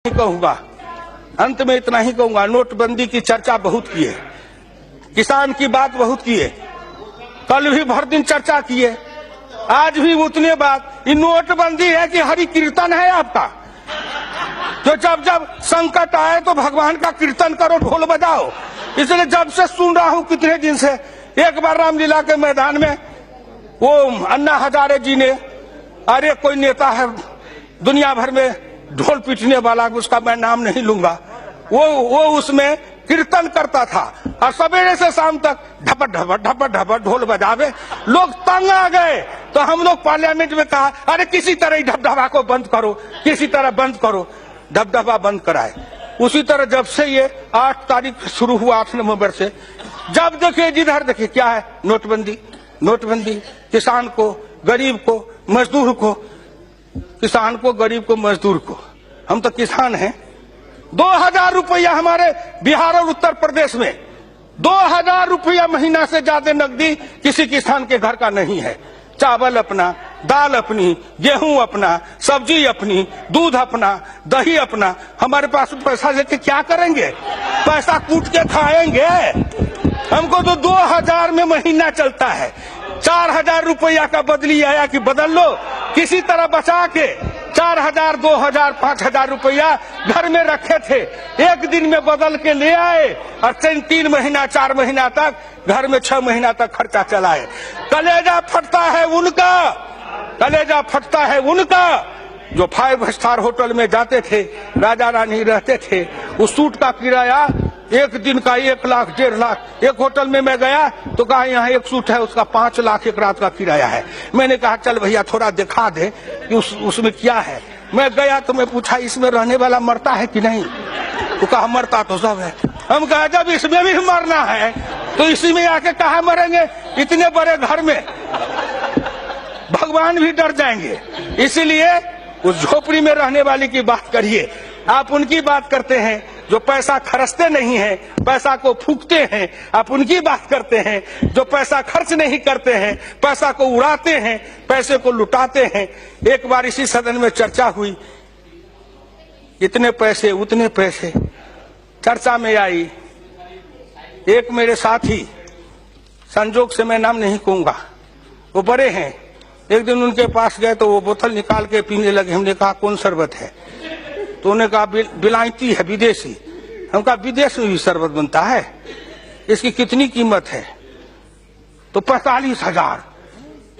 कहूंगा, अंत में इतना ही कहूंगा, नोटबंदी की चर्चा बहुत की है, किसान की बात बहुत की है, कल भी भर दिन चर्चा की है, आज भी उतने बात। ये नोटबंदी है कि हरि कीर्तन है आपका? जो जब जब संकट आए तो भगवान का कीर्तन करो, ढोल बजाओ। इसलिए जब से सुन रहा हूं कितने दिन से, एक बार रामलीला के मैदान में वो अन्ना हजारे जी ने, अरे कोई नेता है दुनिया भर में ढोल पीटने वाला, उसका मैं नाम नहीं लूंगा, वो उसमें कीर्तन करता था और सवेरे से शाम तक ढपट ढपट ढपट ढपट ढोल बजावे, लोग तंग आ गए। तो हम लोग पार्लियामेंट में कहा, अरे किसी तरह ढपढपा को बंद करो, किसी तरह बंद करो, ढपढपा बंद कराए। उसी तरह जब से ये 8 तारीख शुरू हुआ, 8 नवंबर से, जब देखिए जिधर देखिए क्या है, नोटबंदी नोटबंदी। किसान को, गरीब को, मजदूर को, किसान को, गरीब को, मजदूर को, हम तो किसान हैं। 2000 रुपया हमारे बिहार और उत्तर प्रदेश में 2000 रुपया महीना से ज्यादा नकदी किसी किसान के घर का नहीं है। चावल अपना, दाल अपनी, गेहूं अपना, सब्जी अपनी, दूध अपना, दही अपना। हमारे पास पैसा लेके क्या करेंगे? पैसा कूट के खाएंगे। हमको तो 2000 में महीना चलता है। 4000 रुपया का बदली आया कि बदल लो, किसी तरह बचा के 4000, 2000, 5000 रुपया घर में रखे थे, एक दिन में बदल के ले आए और 3 महीना 4 महीना तक घर में 6 महीना तक खर्चा चलाए। कलेजा फटता है उनका, कलेजा फटता है उनका जो 5 स्टार होटल में जाते थे, राजा रानी रहते थे। उस सूट का किराया एक दिन का 1 लाख 1.5 लाख। एक होटल में मैं गया तो कहा यहाँ एक सूट है, उसका 5 लाख एक रात का किराया है। मैंने कहा चल भैया थोड़ा दिखा दे कि उसमें क्या है। मैं गया तो मैं पूछा इसमें रहने वाला मरता है कि नहीं? तो कहा मरता तो सब है। हम कहा जब इसमें भी मरना है तो इसी में आके कहा मरेंगे? इतने बड़े घर में भगवान भी डर जाएंगे। इसीलिए उस झोपड़ी में रहने वाले की बात करिए। आप उनकी बात करते हैं जो पैसा खर्चते नहीं हैं, पैसा को फूकते हैं। आप उनकी बात करते हैं जो पैसा खर्च नहीं करते हैं, पैसा को उड़ाते हैं, पैसे को लुटाते हैं। एक बार इसी सदन में चर्चा हुई, इतने पैसे उतने पैसे चर्चा में आई। एक मेरे साथी, संजोग से मैं नाम नहीं कहूंगा, वो बड़े हैं, एक दिन उनके पास गए तो वो बोतल निकाल के पीने लगे। हमने कहा कौन शरबत है? तो उन्होंने कहा बिलायती है, विदेशी। हम कहा विदेश में भी शरबत बनता है, इसकी कितनी कीमत है? तो 45,000।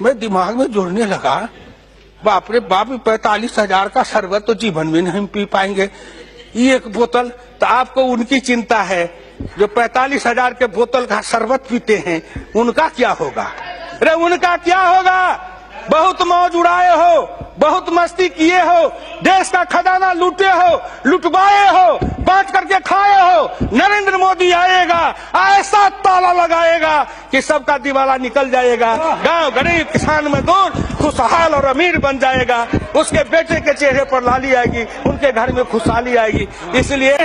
मैं दिमाग में जोड़ने लगा, बाप रे बाप, 45,000 का शरबत तो जीवन में नहीं पी पाएंगे। ये एक बोतल, तो आपको उनकी चिंता है जो 45,000 के बोतल का शरबत पीते हैं, उनका क्या होगा? अरे उनका क्या होगा? बहुत मौज उड़ाए हो, बहुत मस्ती किए हो, देश का खजाना लूटे हो, लुटवाए हो, बांट करके खाए हो। नरेंद्र मोदी आएगा, ऐसा ताला लगाएगा कि सबका दिवाला निकल जाएगा। गांव गरीब किसान मजदूर खुशहाल और अमीर बन जाएगा। उसके बेटे के चेहरे पर लाली आएगी, उनके घर में खुशहाली आएगी। इसलिए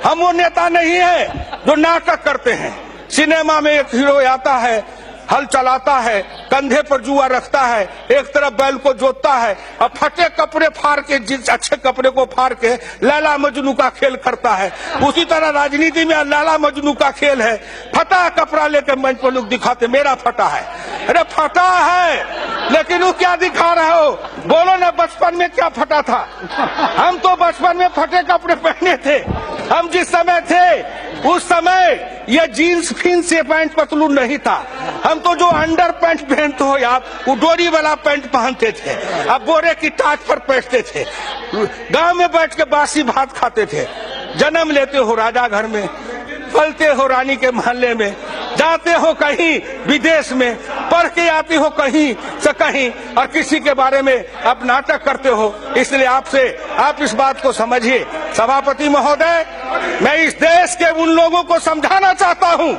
हम वो नेता नहीं है जो नाटक करते हैं। सिनेमा में एक हीरो आता है, हल चलाता है, कंधे पर जुआ रखता है, एक तरफ बैल को जोतता है और फटे कपड़े फाड़ के, जिस अच्छे कपड़े को फाड़ के लैला मजनू का खेल करता है। उसी तरह राजनीति में लैला मजनू का खेल है। फटा कपड़ा लेकर मंच पर लोग दिखाते मेरा फटा है। अरे फटा है, लेकिन वो क्या दिखा रहे हो? बोलो ना, बचपन में क्या फटा था? हम तो बचपन में फटे कपड़े पहने थे। हम जिस समय थे उस समय ये जीन्स फिन्स से पैंट पतलून नहीं था। हम तो जो अंडर पैंट पहनते हो आप, वो डोरी वाला पैंट पहनते थे, अब बोरे की टाट पर बैठते थे, गांव में बैठ के बासी भात खाते थे। जन्म लेते हो राजा घर में, पलते हो रानी के मोहल्ले में, जाते हो कहीं विदेश में, पढ़ के आते हो कहीं से कहीं और किसी के बारे में आप नाटक करते हो। इसलिए आपसे आप इस बात को समझिए। सभापति महोदय, मैं इस देश के उन लोगों को समझाना चाहता हूं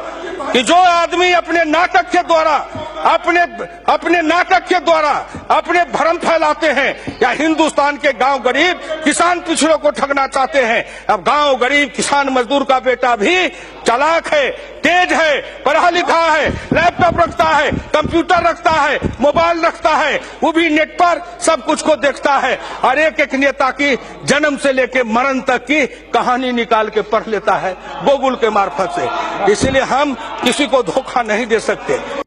कि जो आदमी अपने नाटक के द्वारा अपने नाटक के द्वारा अपने भ्रम फैलाते हैं या हिंदुस्तान के गांव गरीब किसान पिछड़ों को ठगना चाहते हैं। अब गांव गरीब किसान मजदूर का बेटा भी चालाक है, तेज है, पढ़ा लिखा है, लैपटॉप रखता है, कंप्यूटर रखता है, मोबाइल रखता है, वो भी नेट पर सब कुछ को देखता है और एक एक नेता की जन्म से लेकर मरण तक की कहानी निकाल के पढ़ लेता है गूगल के मार्फत से। इसलिए हम किसी को धोखा नहीं दे सकते।